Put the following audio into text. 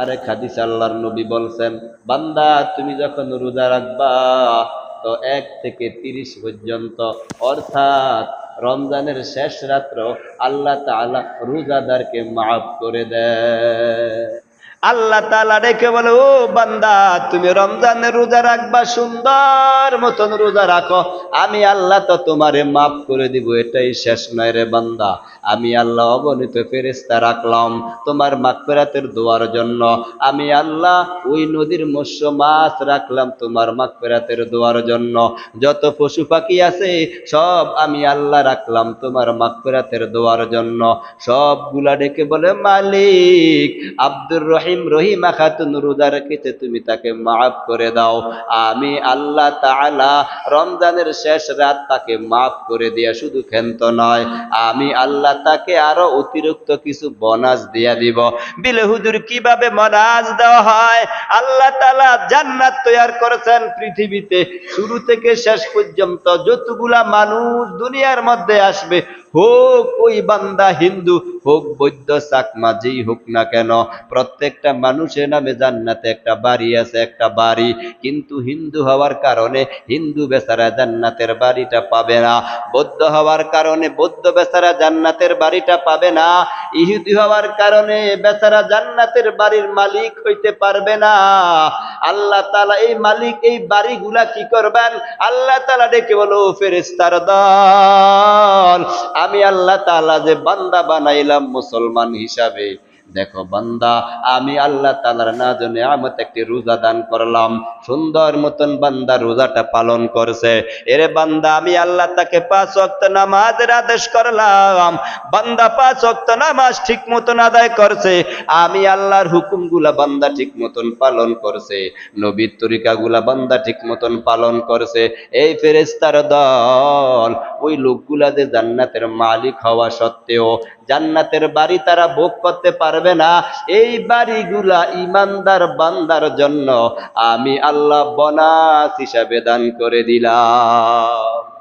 আরেক হাদিসে আল্লাহর নবী বলছেন, বান্দা তুমি যখন রোজা রাখবা তো 1 থেকে 30 পর্যন্ত, অর্থাৎ রমজানের শেষ রাত্র আল্লাহ তাআলা রোজাদারকে মাফ করে দেয়। আল্লাহ তাআলা ডেকে বলে, ও বান্দা তুমি রমজানের রোজা রাখবা, সুন্দর মতন রোজা রাখো, আমি আল্লাহ তো তোমারে মাফ করে দিব। এটাই শেষ নয় রে বান্দা, আমি আল্লাহ অগণিত ফেরেশতা রাখলাম তোমার মাগফিরাতের দোয়ার জন্য। আমি আল্লাহ ওই নদীর মৎস্য মাছ রাখলাম তোমার মাগফিরাতের দোয়ার জন্য। যত পশু পাখি আছে সব আমি আল্লাহ রাখলাম তোমার মাগফিরাতের দোয়ার জন্য। সবগুলা ডেকে বলে, মালিক আব্দুর রহিমা খাতুন রোজা রেখেছে, তুমি তাকে মাফ করে দাও। আমি আল্লাহ তাআলা রমজানের শেষ রাত তাকে মাফ করে দিয়া শুধু ক্ষান্ত নয়, আমি আল্লাহ তাকে আরো অতিরিক্ত কিছু বোনাস দিয়া দিব। বিলে হুজুর কিভাবে বোনাস দেওয়া হয়? আল্লাহ তাআলা জান্নাত তৈরি করেছেন পৃথিবীতে, শুরু থেকে শেষ পর্যন্ত যতগুলা মানুষ দুনিয়ার মধ্যে আসবে, হোক ওই বান্দা হিন্দু, হোক বৌদ্ধ, চাকমা, যেই হোক না কেন, প্রত্যেকটা মানুষের নামে জান্নাতে একটা বাড়ি আছে, একটা বাড়ি। কিন্তু হিন্দু হওয়ার কারণে হিন্দু বেচারা জান্নাতের বাড়িটা পাবে না, বৌদ্ধ হওয়ার কারণে বৌদ্ধ বেচারা জান্নাতের বাড়িটা পাবে না, ইহুদি হওয়ার কারণে বেচারা জান্নাতের বাড়ির মালিক হইতে পারবে না। আল্লাহ তাআলা এই মালিক, এই বাড়িগুলা কি করবেন? আল্লাহ তাআলা ডেকে বলো, ফেরেশতার দল, আমি আল্লাহ তাআলা যে বান্দা বানাইলাম মুসলমান হিসাবে, দেখো বান্দা, আমি আল্লাহ তাআলার নাজনে নিয়ামত একটি রোজা দান করলাম, সুন্দর মতন বান্দা রোজাটা পালন করছে। এরে বান্দা, আমি আল্লাহ তাকে 5 ওয়াক্ত নামাজের আদেশ করলাম, বান্দা 5 ওয়াক্ত নামাজ ঠিক মতন আদায় করছে, আমি আল্লাহর হুকুমগুলা বান্দা ঠিক মতন পালন করছে, নবীর তরিকাগুলা বান্দা ঠিক মতন পালন করছে। এই ফেরেশতার দল, ওই লোকগুলা যে জান্নাতের মালিক হওয়া সত্ত্বেও জান্নাতের বাড়ি তারা ভোগ করতে পারবে না, এই বাড়িগুলা ইমানদার বান্দার জন্য আমি আল্লাহ বোনাস হিসাবে দান করে দিলাম।